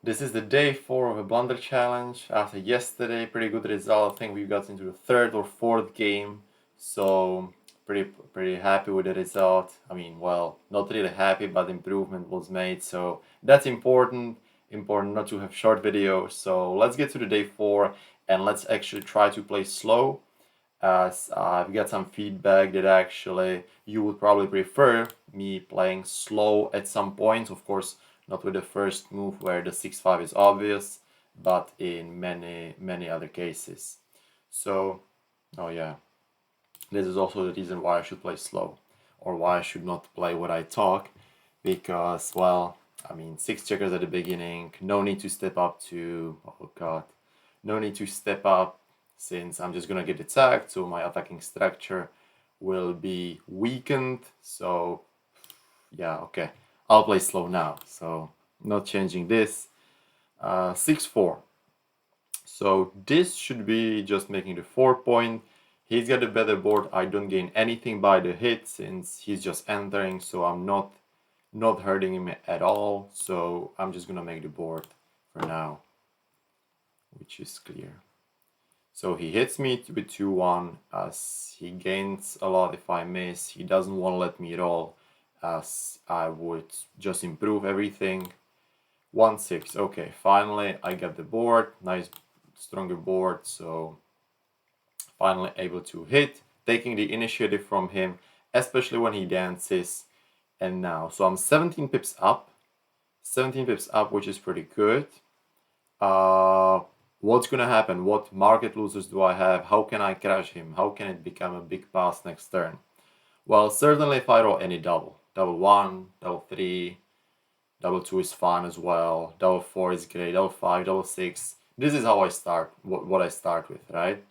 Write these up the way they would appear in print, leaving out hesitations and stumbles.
This is the day 4 of a Blunder challenge. After yesterday, pretty good result. I think we got into the third or fourth game, so pretty happy with the result. I mean, well, not really happy, but improvement was made, so that's important. Important not to have short videos. So let's get to the day 4 and let's actually try to play slow. As I've got some feedback that actually you would probably prefer me playing slow at some point. Of course, not with the first move where the 6-5 is obvious, but in many other cases. So, oh yeah, this is also the reason why I should play slow, or why I should not play what I talk, because, well, I mean, 6 checkers at the beginning, no need to step up to, oh god, no need to step up since I'm just gonna get attacked, so my attacking structure will be weakened. So yeah, okay, I'll play slow now, so not changing this. 6-4. So this should be just making the 4-point. He's got a better board. I don't gain anything by the hit since he's just entering, so I'm not hurting him at all. So I'm just gonna make the board for now, which is clear. So he hits me with 2-1 as he gains a lot if I miss. He doesn't want to let me roll as I would just improve everything. 1-6. Okay, finally I get the board. Nice, stronger board. So finally able to hit, taking the initiative from him, especially when he dances. And now, so I'm 17 pips up. 17 pips up, which is pretty good. What's gonna happen? What market losers do I have? How can I crash him? How can it become a big pass next turn? Well, certainly if I roll any double. Double 1, double 3, double 2 is fun as well. Double 4 is great. Double 5, double 6. This is how I start, what I start with, right?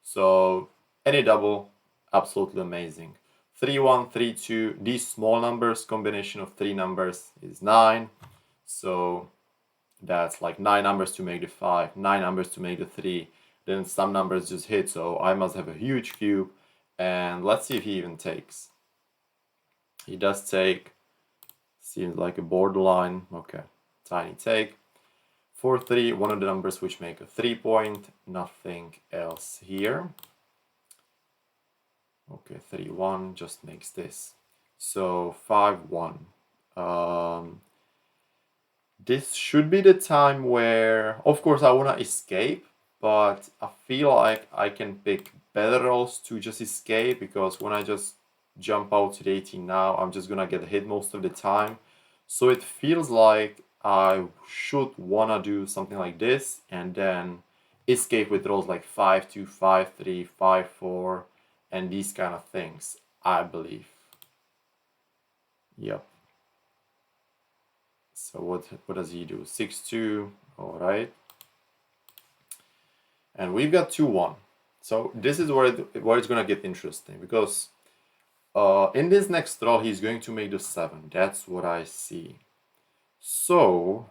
So any double, absolutely amazing. 3-1, 3-2, these small numbers, combination of 3 numbers is 9. So that's like 9 numbers to make the 5, 9 numbers to make the 3. Then some numbers just hit, so I must have a huge cube. And let's see if he even takes. He does take. Seems like a borderline. Okay, tiny take. 4-3, one of the numbers which make a 3-point. Nothing else here. Okay, 3-1 just makes this. So 5-1. This should be the time where, of course, I want to escape, but I feel like I can pick better rolls to just escape, because when I just jump out to the 18 now, I'm just gonna get hit most of the time. So it feels like I should wanna do something like this and then escape with rolls like 5-2, 5-3, 5-4, and these kind of things, I believe. Yep. So what does he do? 6-2, all right. And we've got 2-1. So this is where it's gonna get interesting, because in this next draw he's going to make the 7. That's what I see. So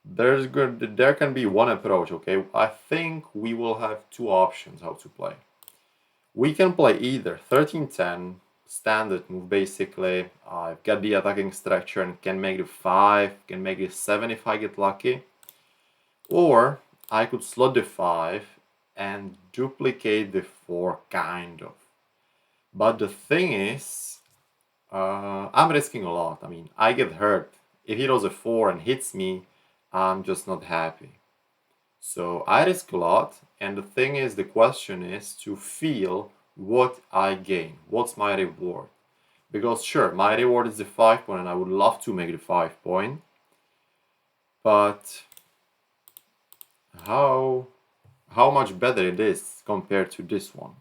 there can be one approach, okay? I think we will have 2 options how to play. We can play either 13-10, standard move basically. I've got the attacking structure and can make the 5, can make the 7 if I get lucky. Or I could slot the 5 and duplicate the 4, kind of. But the thing is, I'm risking a lot. I mean, I get hurt. If he rolls a 4 and hits me, I'm just not happy. So I risk a lot, and the thing is, the question is to feel what I gain. What's my reward? Because sure, my reward is the 5-point, and I would love to make the 5-point. But how much better it is compared to this one?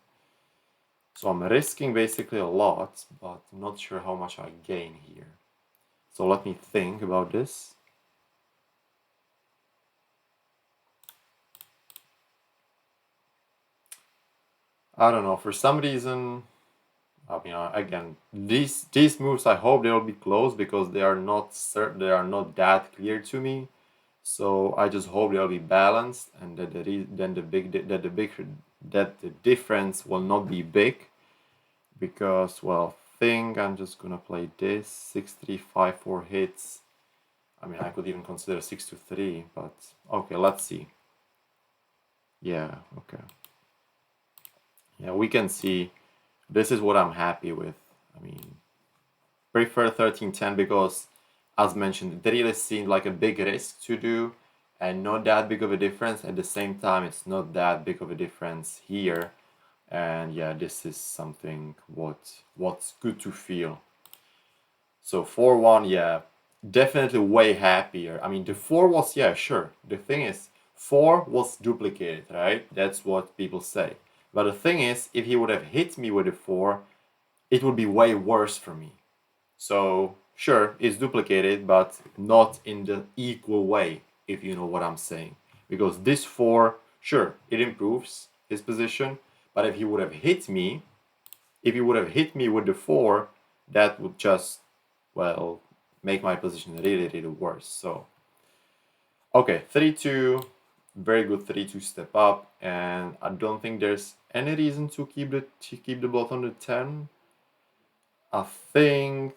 So I'm risking basically a lot, but not sure how much I gain here. So let me think about this. I don't know, for some reason, I mean, again, these moves, I hope they'll be close, because they are not that clear to me. So I just hope they'll be balanced, and that the difference will not be big, because, well, think I'm just gonna play this 6-3, 5-4 hits. I mean, I could even consider 6-3, but okay, let's see. Yeah, okay. Yeah, we can see this is what I'm happy with. I mean, prefer 13-10 because, as mentioned, it really seemed like a big risk to do and not that big of a difference. At the same time, it's not that big of a difference here. And yeah, this is something what's good to feel. So 4-1, yeah, definitely way happier. I mean, the 4 was, yeah, sure. The thing is, 4 was duplicated, right? That's what people say. But the thing is, if he would have hit me with a 4, it would be way worse for me. So, sure, it's duplicated, but not in the equal way, if you know what I'm saying. Because this 4, sure, it improves his position, but if he would have hit me, if he would have hit me with the 4, that would just, well, make my position really, really worse. So, okay, 3-2, very good 3-2 step up, and I don't think there's any reason to keep the blot on the 10. I think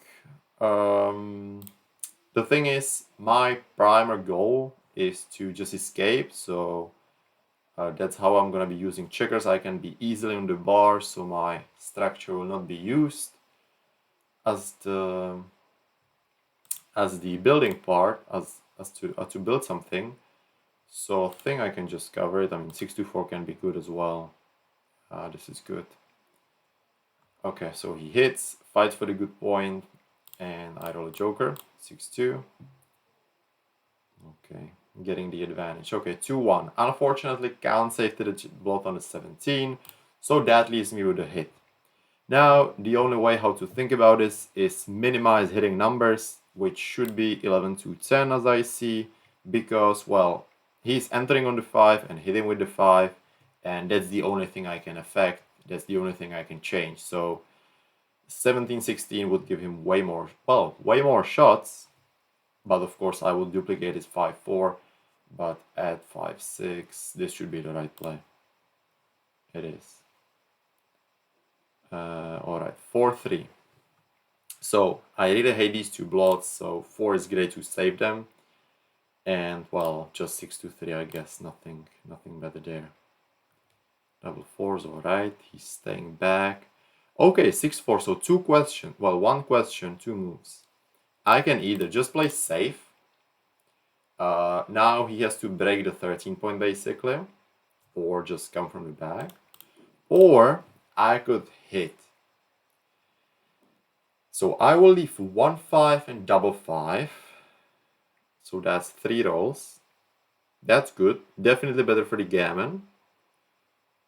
the thing is, my primary goal is to just escape, so that's how I'm gonna be using checkers. I can be easily on the bar, so my structure will not be used as the building part, as to build something. So I think I can just cover it. I mean, 6-4 can be good as well. This is good. Okay, so he hits, fights for the good point, and I roll a joker, 6-2. Okay, getting the advantage. Okay, 2-1. Unfortunately, can't save to the blot on the 17, so that leaves me with a hit. Now, the only way how to think about this is minimize hitting numbers, which should be 11-10 as I see, because, well, he's entering on the 5 and hitting with the 5, and that's the only thing I can affect. That's the only thing I can change. So 17-16 would give him way more shots, but of course I will duplicate his 5-4, but at 5-6, this should be the right play. It is. Alright, 4-3. So I really hate these two blots, so 4 is great to save them. And well, just 6-3, I guess, nothing better there. Double 4's alright, he's staying back. Okay, 6-4, so one question, two moves. I can either just play safe. Now he has to break the 13 point basically, or just come from the back. Or I could hit. So I will leave 1-5 and double 5. So that's 3 rolls. That's good. Definitely better for the gammon.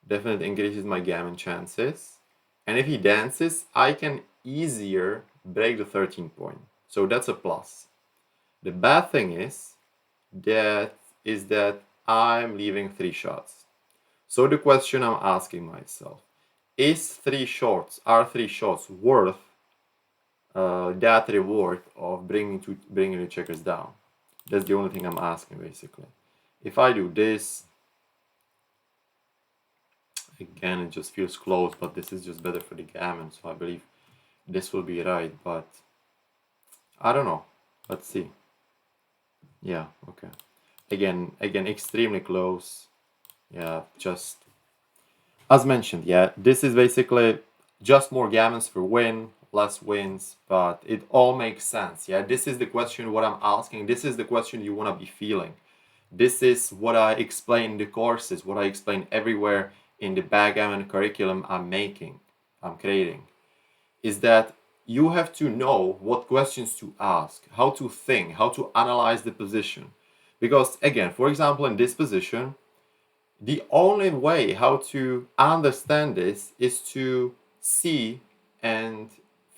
Definitely increases my gammon chances. And if he dances, I can easier break the 13 point. So that's a plus. The bad thing is that I'm leaving 3 shots. So the question I'm asking myself, are 3 shots worth that reward of bringing the checkers down? That's the only thing I'm asking basically. If I do this, again, it just feels close, but this is just better for the gammon, so I believe this will be right, but I don't know. Let's see. Yeah, okay. Again, extremely close. Yeah, just as mentioned, yeah, this is basically just more gammons for win, less wins, but it all makes sense. Yeah, this is the question what I'm asking. This is the question you want to be feeling. This is what I explain in the courses, what I explain everywhere in the backgammon curriculum I'm creating, is that you have to know what questions to ask, how to think, how to analyze the position. Because again, for example, in this position, the only way how to understand this is to see and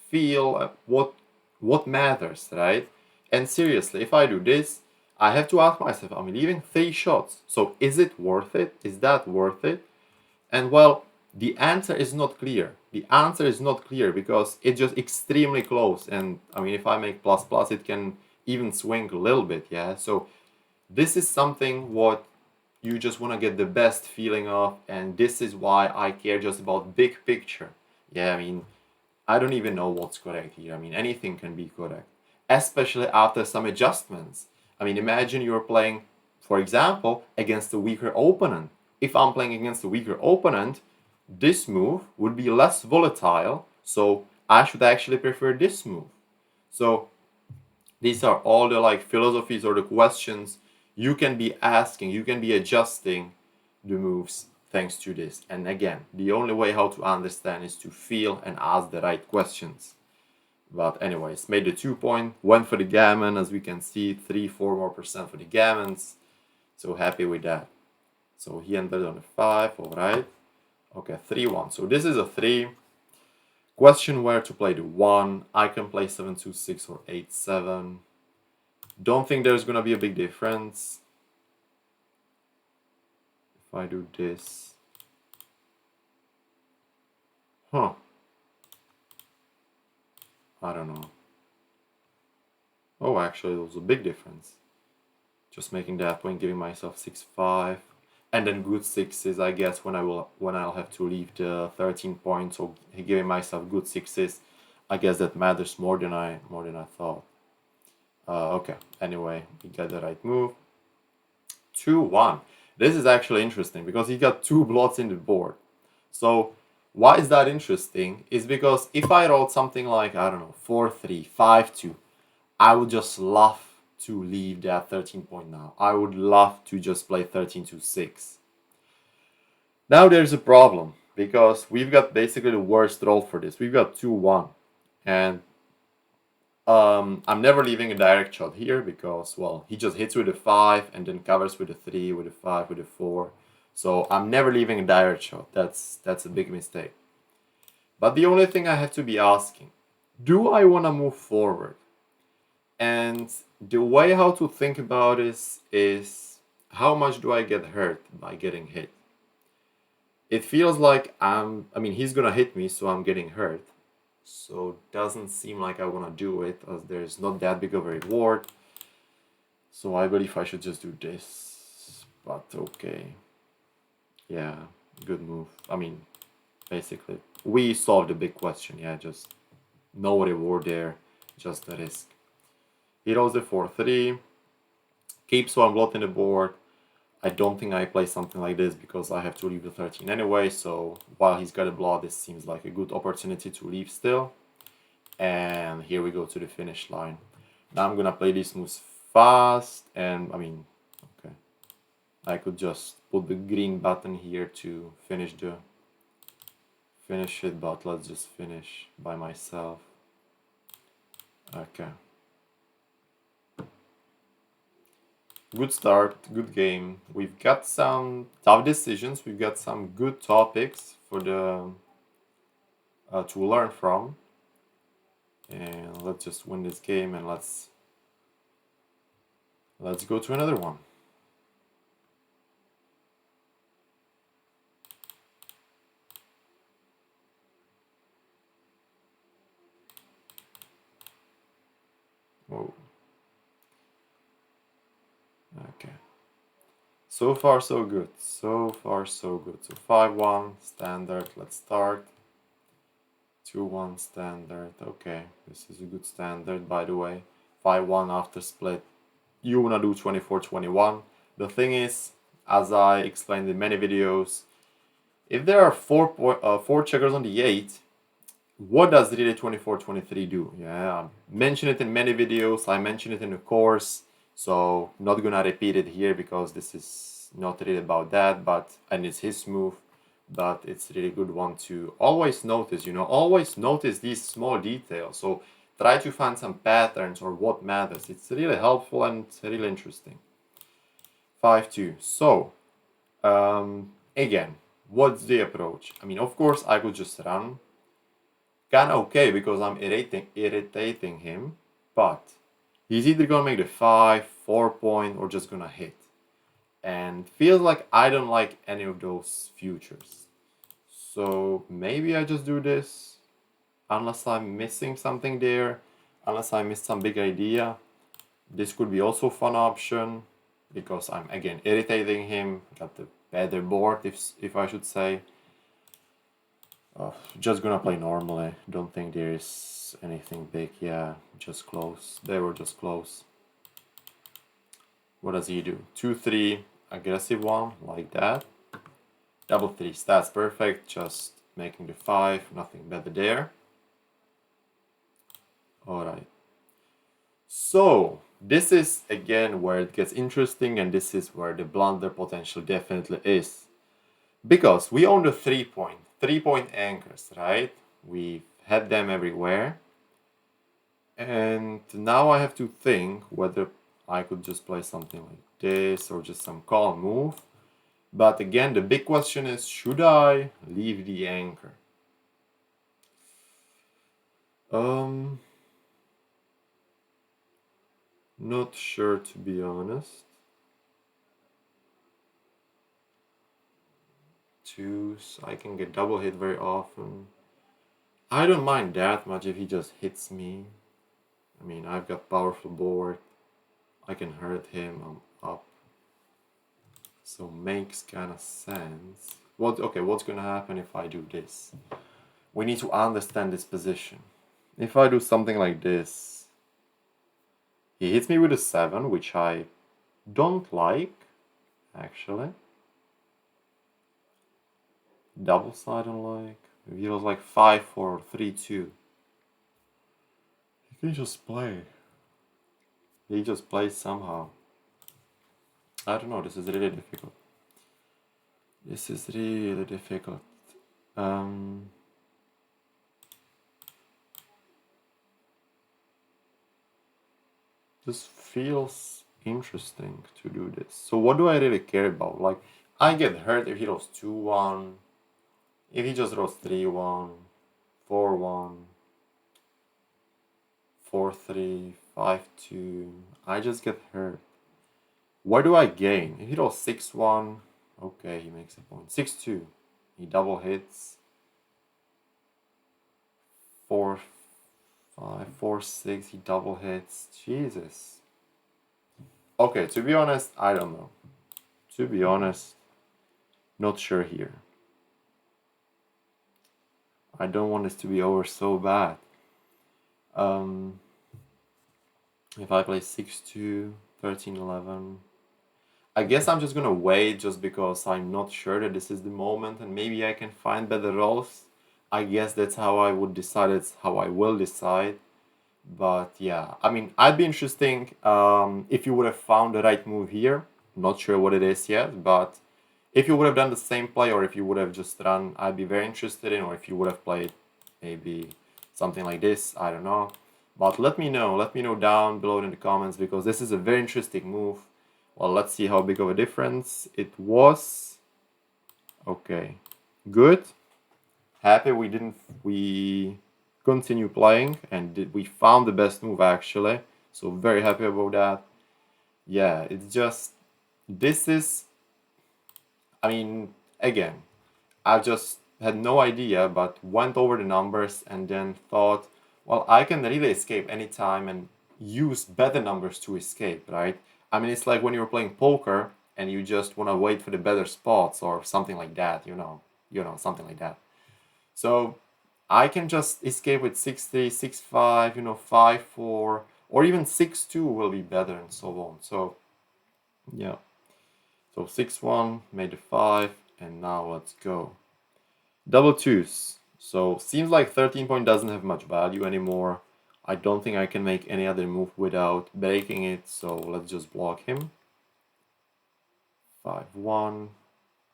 feel what matters, right? And seriously, if I do this, I have to ask myself, I'm leaving 3 shots, so is it worth it? Is that worth it? And well, the answer is not clear. The answer is not clear because it's just extremely close. And I mean, if I make plus plus, it can even swing a little bit, yeah? So this is something what you just want to get the best feeling of, and this is why I care just about big picture. Yeah, I mean, I don't even know what's correct here. I mean, anything can be correct. especially after some adjustments. I mean, imagine you're playing, for example, against a weaker opponent. If I'm playing against a weaker opponent, this move would be less volatile, so I should actually prefer this move. So these are all the like philosophies or the questions you can be asking, you can be adjusting the moves thanks to this. And again, the only way how to understand is to feel and ask the right questions. But anyways, made the 2 point, went for the gammon, as we can see, 3-4% for the gammons. So happy with that. So he ended on a 5, alright. Okay, 3-1. So this is a 3. Question where to play the 1. I can play 7-2-6 or 8-7. Don't think there's gonna be a big difference. If I do this. Huh. I don't know. Oh, actually, there was a big difference. Just making that point, giving myself 6-5. And then good 6s, I guess, when I'll have to leave the 13 points, so giving myself good 6s. I guess that matters more than I thought. Okay, anyway, we got the right move. 2-1. This is actually interesting because he got 2 blots in the board. So why is that interesting? Is because if I wrote something like, I don't know, 4-3, 5-2, I would just love to leave that 13 point now. I would love to just play 13-6. Now there's a problem because we've got basically the worst roll for this. We've got 2-1. And I'm never leaving a direct shot here because, well, he just hits with a 5 and then covers with a 3, with a 5, with a 4. So I'm never leaving a direct shot. That's a big mistake. But the only thing I have to be asking, do I want to move forward? And the way how to think about this is how much do I get hurt by getting hit? It feels like he's gonna hit me, so I'm getting hurt. So it doesn't seem like I want to do it as there's not that big of a reward. So I believe I should just do this. But okay. Yeah, good move. I mean, basically, we solved the big question. Yeah, just no reward there, just the risk. He rolls the 4-3. Keeps one blot in the board. I don't think I play something like this because I have to leave the 13 anyway, so while he's got a blot, this seems like a good opportunity to leave still. And here we go to the finish line. Now I'm gonna play these moves fast, and okay. I could just put the green button here to finish it, but let's just finish by myself. Okay. Good start, good game. We've got some tough decisions. We've got some good topics for the to learn from. And let's just win this game and let's go to another one. Whoa. Okay. So far so good. So far so good. So 5-1 standard. Let's start. 2-1 standard. Okay, this is a good standard, by the way. 5-1 after split. You wanna do 24-21. The thing is, as I explained in many videos, if there are four checkers on the 8, what does really 24-23 do? Yeah, I mentioned it in many videos. I mentioned it in the course, so not gonna repeat it here because this is not really about that. And it's his move. But it's a really good one to always notice, always notice these small details. So try to find some patterns or what matters. It's really helpful and really interesting. 5-2. So, again, what's the approach? Of course, I could just run. Kinda okay because I'm irritating him, but he's either gonna make the 5, 4 point, or just gonna hit. And feels like I don't like any of those futures. So maybe I just do this, unless I'm missing something there, unless I missed some big idea. This could be also a fun option, because I'm again irritating him, got the better board if I should say. Just gonna play normally, don't think there's anything big. Yeah, just close. They were just close. What does he do? 2-3, aggressive one, like that. Double 3, stats perfect, just making the 5, nothing better there. Alright. So, this is again where it gets interesting, and this is where the blunder potential definitely is. Because we own the 3-point anchors, right? We've had them everywhere. And now I have to think whether I could just play something like this or just some calm move. But again, the big question is, should I leave the anchor? Not sure, to be honest. Twos, I can get double hit very often. I don't mind that much if he just hits me. I mean, I've got powerful board. I can hurt him, I'm up. So makes kind of sense. Okay, what's gonna happen if I do this? We need to understand this position. If I do something like this, he hits me with a 7, which I don't like, actually. Doubles I don't like. Maybe he was like 5-4, 3-2. He can just play. He just plays somehow. I don't know, this is really difficult. This is really difficult. This feels interesting to do this. So what do I really care about? Like, I get hurt if he rolls 2-1. If he just rolls 3-1, 4-1, 4-3, 5-2, I just get hurt. What do I gain? If he rolls 6-1, okay, he makes a point. 6-2, he double hits. 4-5, 4-6, he double hits. Jesus. Okay, to be honest, I don't know. To be honest, not sure here. I don't want this to be over so bad. If I play 6-2, 13-11, I guess I'm just gonna wait just because I'm not sure that this is the moment and maybe I can find better rolls. I guess that's how I would decide, it's how I will decide. But yeah, I mean, I'd be interesting if you would have found the right move here. Not sure what it is yet, but if you would have done the same play or if you would have just run, I'd be very interested in, or if you would have played maybe something like this, I don't know. But let me know down below in the comments, because this is a very interesting move. Well, let's see how big of a difference it was. Okay, good. Happy we continue playing and we found the best move actually. So very happy about that. Yeah, it's just, this is, I mean, again, I just had no idea, but went over the numbers and then thought, well, I can really escape anytime and use better numbers to escape, right? I mean, it's like when you're playing poker and you just want to wait for the better spots or something like that, something like that. So I can just escape with 6-3, 6-5, 5-4, or even 6-2 will be better and so on. So yeah. So 6-1, made a 5, and now let's go. Double twos. So seems like 13 point doesn't have much value anymore. I don't think I can make any other move without breaking it, so let's just block him. 5-1.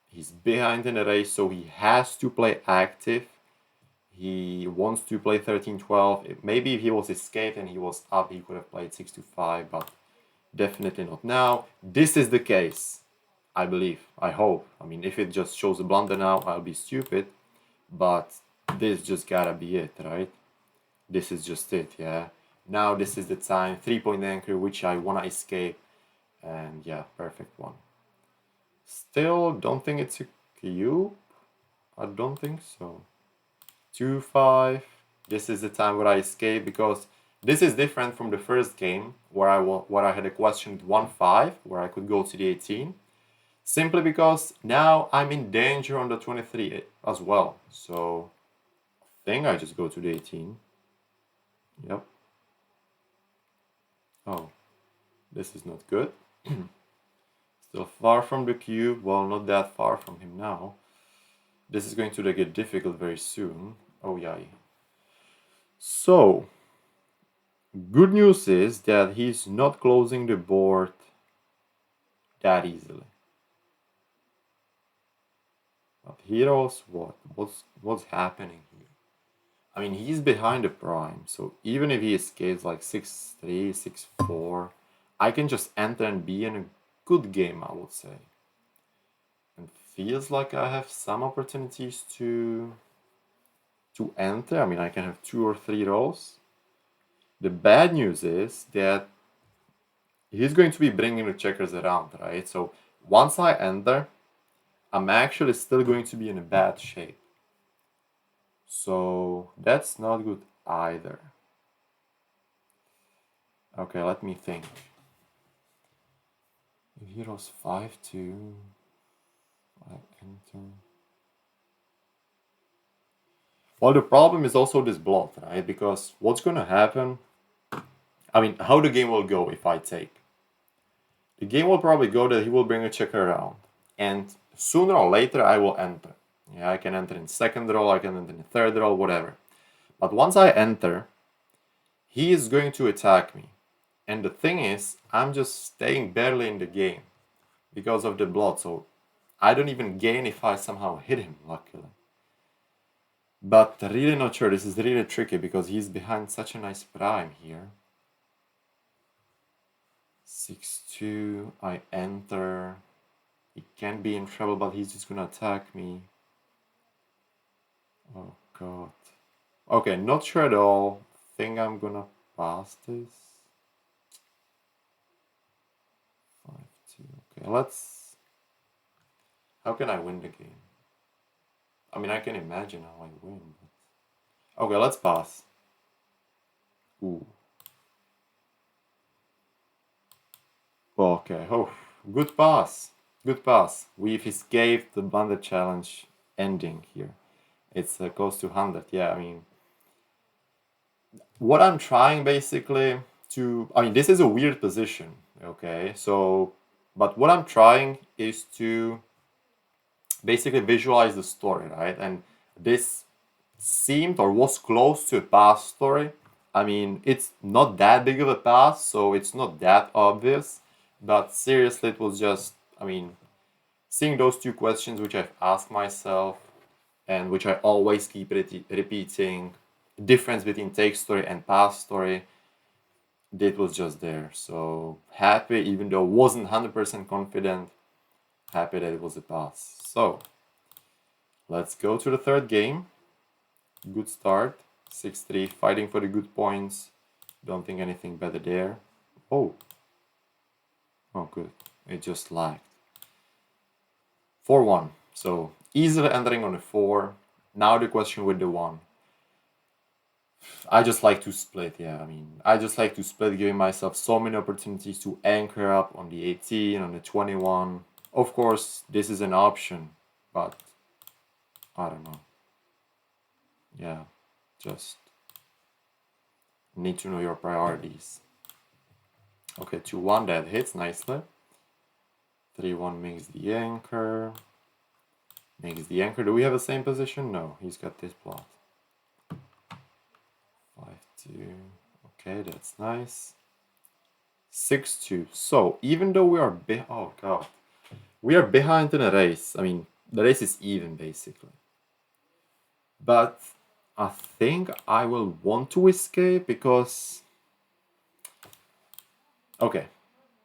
He's behind in the race, so he has to play active. He wants to play 13-12. Maybe if he was escaped and he was up, he could have played 6-5, but definitely not now. This is the case, I believe, I hope. I mean, if it just shows a blunder now, I'll be stupid. But this just gotta be it, right? This is just it, yeah. Now this is the time. 3-point anchor, which I wanna escape. And yeah, perfect one. Still don't think it's a cube. I don't think so. 2-5. This is the time where I escape, because this is different from the first game where I had a question 1-5 where I could go to the 18. Simply because now I'm in danger on the 23 as well. So I think I just go to the 18. Yep. Oh, this is not good. Still far from the cube. Well, not that far from him now. This is going to get difficult very soon. Oh, yeah. So, good news is that he's not closing the board that easily. But heroes, what? What's happening here? I mean, he's behind the prime, so even if he escapes like 6-3, 6-4, I can just enter and be in a good game, I would say. And feels like I have some opportunities to enter. I mean, I can have 2 or 3 rolls. The bad news is that he's going to be bringing the checkers around, right? So once I enter, I'm actually still going to be in a bad shape. So that's not good either. Okay, let me think. If heroes 5-2, I enter. Well, the problem is also this block, right? Because what's gonna happen? I mean, how the game will go if I take? The game will probably go that he will bring a checker around, and sooner or later I will enter. Yeah, I can enter in second roll, I can enter in third roll, whatever. But once I enter, he is going to attack me. And the thing is, I'm just staying barely in the game because of the blood, so I don't even gain if I somehow hit him, luckily. But really not sure, this is really tricky because he's behind such a nice prime here. 6-2, I enter. He can be in trouble, but he's just gonna attack me. Oh god. Okay, not sure at all. Think I'm gonna pass this. 5-2. Okay, let's. How can I win the game? I mean, I can imagine how I win. But... Okay, let's pass. Ooh. Okay, oh, good pass. Good pass. We've escaped the Blunder challenge ending here. It's close to 100. Yeah, I mean, what I'm trying basically to, I mean, this is a weird position, okay? So, but what I'm trying is to basically visualize the story, right? And this seemed or was close to a past story. I mean, it's not that big of a past, so it's not that obvious. But seriously, it was just, I mean, seeing those 2 questions which I've asked myself and which I always keep repeating, difference between take story and past story, it was just there. So happy, even though wasn't 100% confident, happy that it was a pass. So let's go to the third game. Good start. 6-3, fighting for the good points. Don't think anything better there. Oh. Oh, good. It just lagged. 4-1. So easily entering on a 4. Now the question with the 1. I just like to split, yeah. I mean, I just like to split, giving myself so many opportunities to anchor up on the 18, on the 21. Of course, this is an option, but I don't know. Yeah, just need to know your priorities. Okay, 2-1, that hits nicely. 3-1 makes the anchor. Makes the anchor. Do we have the same position? No, he's got this plot. 5-2. Okay, that's nice. 6-2. So even though we are oh god, we are behind in a race. I mean, the race is even basically. But I think I will want to escape because. Okay,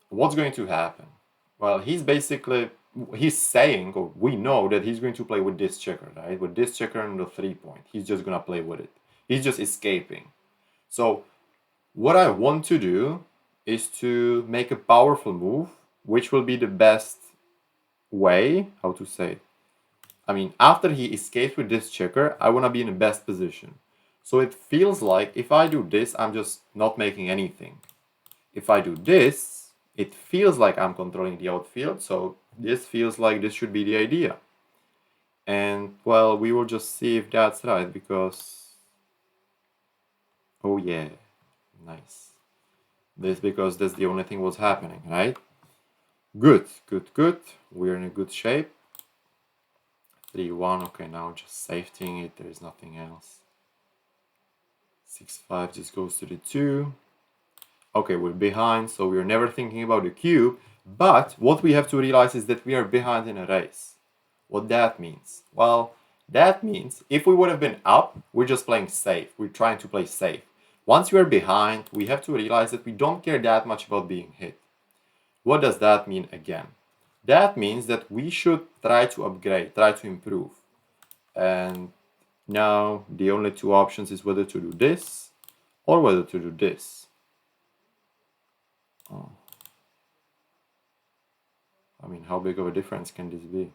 what's going to happen? Well, he's saying, or we know that he's going to play with this checker, right? With this checker and the 3-point. He's just gonna play with it. He's just escaping. So what I want to do is to make a powerful move, which will be the best way, how to say. I mean, after he escapes with this checker, I want to be in the best position. So it feels like if I do this, I'm just not making anything. If I do this, it feels like I'm controlling the outfield, so this feels like this should be the idea. And, well, we will just see if that's right, because... Oh, yeah. Nice. This because that's the only thing was happening, right? Good, good, good. We're in a good shape. 3-1. Okay, now just safetying it. There is nothing else. 6-5 just goes to the 2. Okay, we're behind, so we're never thinking about the cube. But what we have to realize is that we are behind in a race. What that means? Well, that means if we would have been up, we're just playing safe. We're trying to play safe. Once we are behind, we have to realize that we don't care that much about being hit. What does that mean again? That means that we should try to upgrade, try to improve. And now the only two options is whether to do this or whether to do this. Oh. I mean, how big of a difference can this be?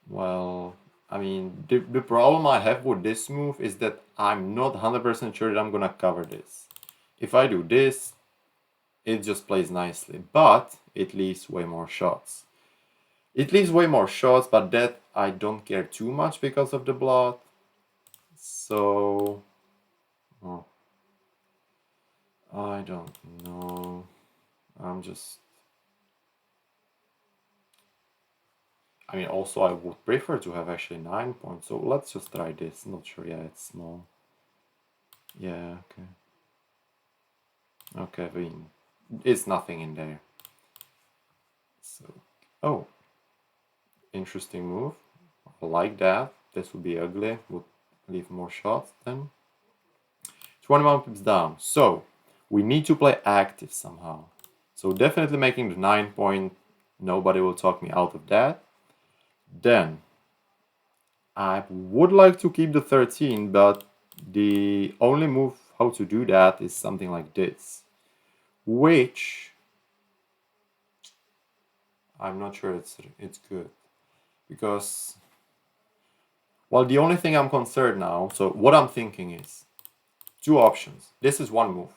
Well, I mean, the problem I have with this move is that I'm not 100% sure that I'm gonna cover this. If I do this, it just plays nicely, but it leaves way more shots. It leaves way more shots, but that I don't care too much because of the blood. So, oh, I don't know. I mean, also I would prefer to have actually 9 points. So let's just try this. Not sure. Yeah, it's small. Yeah, okay. Okay, I mean, it's nothing in there. So, oh, interesting move. I like that. This would be ugly. Would leave more shots then. 21 pips down. So, we need to play active somehow. So definitely making the 9 point. Nobody will talk me out of that. Then, I would like to keep the 13, but the only move how to do that is something like this. Which I'm not sure it's good. Because, well, the only thing I'm concerned now, so what I'm thinking is two options. This is one move.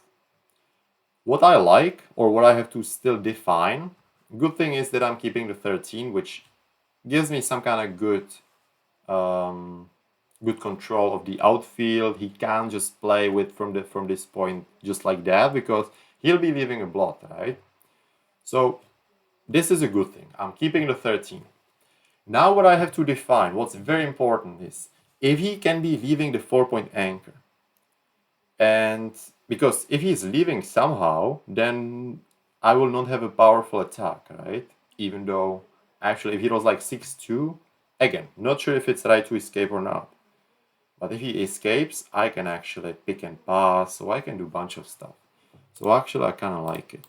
What I like, or what I have to still define, good thing is that I'm keeping the 13, which gives me some kind of good good control of the outfield. He can't just play with from this point just like that because he'll be leaving a blot, right? So this is a good thing. I'm keeping the 13. Now what I have to define, what's very important is if he can be leaving the 4-point anchor. And because if he's leaving somehow, then I will not have a powerful attack, right? Even though actually if he was like 6-2, again, not sure if it's right to escape or not. But if he escapes, I can actually pick and pass, so I can do a bunch of stuff. So actually I kind of like it.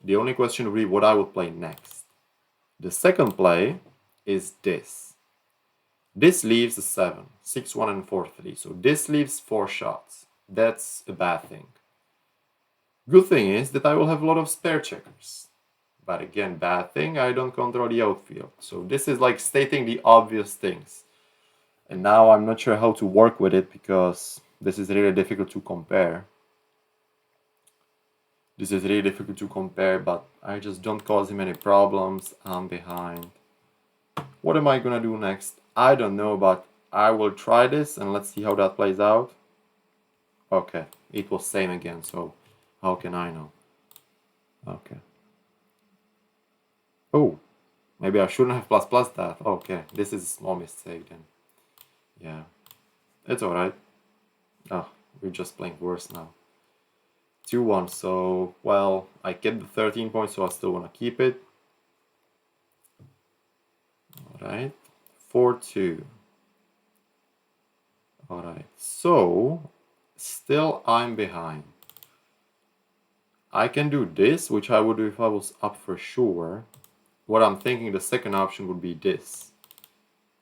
The only question would be what I would play next. The second play is this. This leaves a 7, 6-1 and 4-3. So this leaves 4 shots. That's a bad thing. Good thing is that I will have a lot of spare checkers. But again, bad thing, I don't control the outfield. So this is like stating the obvious things. And now I'm not sure how to work with it because this is really difficult to compare. This is really difficult to compare, but I just don't cause him any problems. I'm behind. What am I gonna do next? I don't know, but I will try this and let's see how that plays out. Okay, it was same again, so how can I know? Okay. Oh, maybe I shouldn't have plus that. Okay, this is a small mistake then. Yeah, it's alright. Oh, we're just playing worse now. 2-1, so, well, I kept the 13 points, so I still want to keep it. Alright, 4-2. Alright, so, still I'm behind. I can do this, which I would do if I was up for sure. What I'm thinking the second option would be this.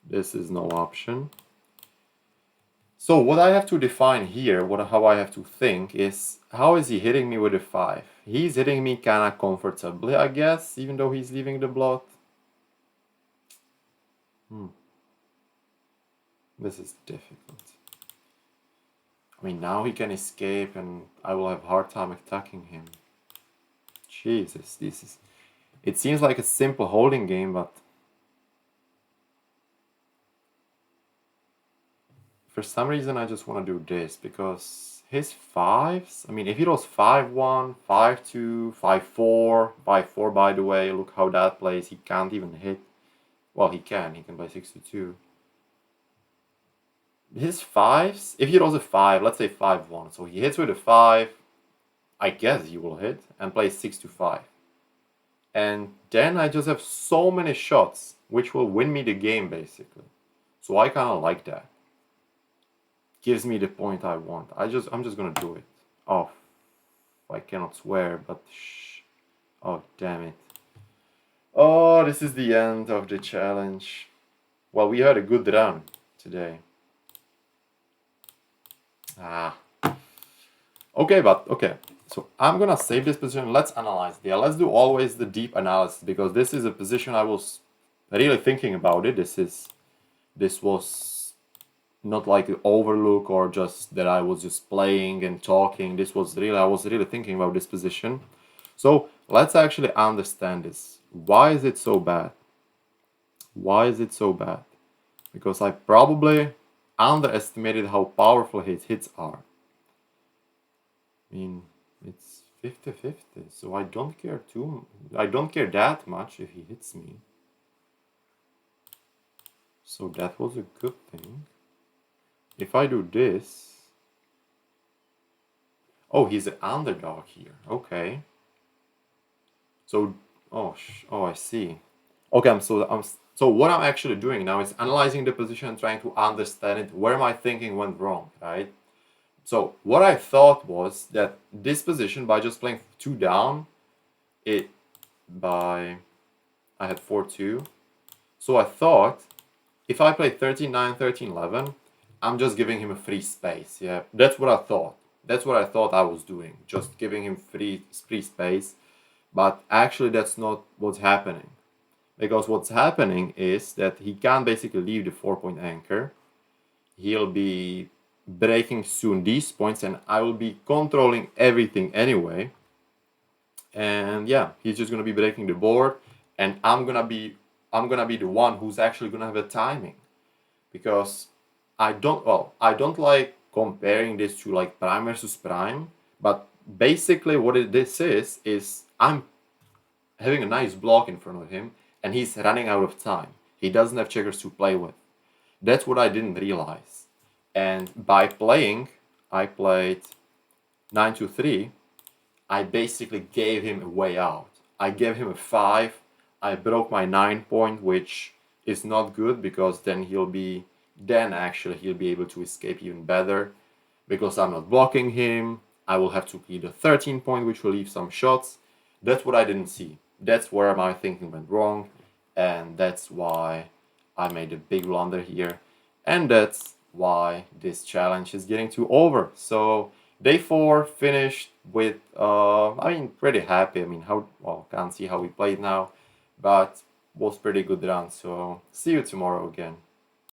This is no option. So what I have to define here, how I have to think is, how is he hitting me with a 5? He's hitting me kind of comfortably, I guess, even though he's leaving the blot. This is difficult. I mean, now he can escape and I will have a hard time attacking him. Jesus, this is... It seems like a simple holding game, but... for some reason I just want to do this because his fives, I mean, if he goes 5-1, 5-2, 5-4, 5-4, by the way, look how that plays. He can't even hit. Well, he can play 6-2. His fives, if he rolls a 5, let's say 5-1, so he hits with a 5, I guess he will hit, and plays 6-5. And then I just have so many shots, which will win me the game, basically. So I kind of like that. Gives me the point I want. I'm just gonna do it. Oh, I cannot swear, but shh. Oh, damn it. Oh, this is the end of the challenge. Well, we had a good run today. Ah. Okay, but okay. So I'm gonna save this position. Let's analyze it. Yeah, let's do always the deep analysis because this is a position I was really thinking about it. This was not like an overlook or just that I was just playing and talking. This was really, I was really thinking about this position. So let's actually understand this. Why is it so bad? Why is it so bad? Because I probably underestimated how powerful his hits are. I mean, it's 50-50, so I don't care that much if he hits me. So that was a good thing. If I do this... Oh, he's an underdog here. Okay. So, oh, I see. Okay, so what I'm actually doing now is analyzing the position and trying to understand it, where my thinking went wrong, right? So what I thought was that this position, by just playing 2 down, I had 4-2. So I thought, if I play 13-9, 13-11, I'm just giving him a free space. Yeah, that's what I thought. That's what I thought I was doing, just giving him free space. But actually, that's not what's happening. Because what's happening is that he can basically leave the 4-point anchor. He'll be breaking soon these points, and I will be controlling everything anyway. And yeah, he's just gonna be breaking the board, and I'm gonna be the one who's actually gonna have the timing, because I don't like comparing this to like prime versus prime, but basically what this is I'm having a nice block in front of him, and he's running out of time. He doesn't have checkers to play with. That's what I didn't realize. And by playing, I played 9-3. I basically gave him a way out. I gave him a 5. I broke my 9-point, which is not good because then he'll be able to escape even better. Because I'm not blocking him, I will have to plead a 13-point, which will leave some shots. That's what I didn't see. That's where my thinking went wrong, and that's why I made a big blunder here. And that's why this challenge is getting to over. So day 4 finished with, pretty happy. I mean, can't see how we played now, but was pretty good run. So see you tomorrow again.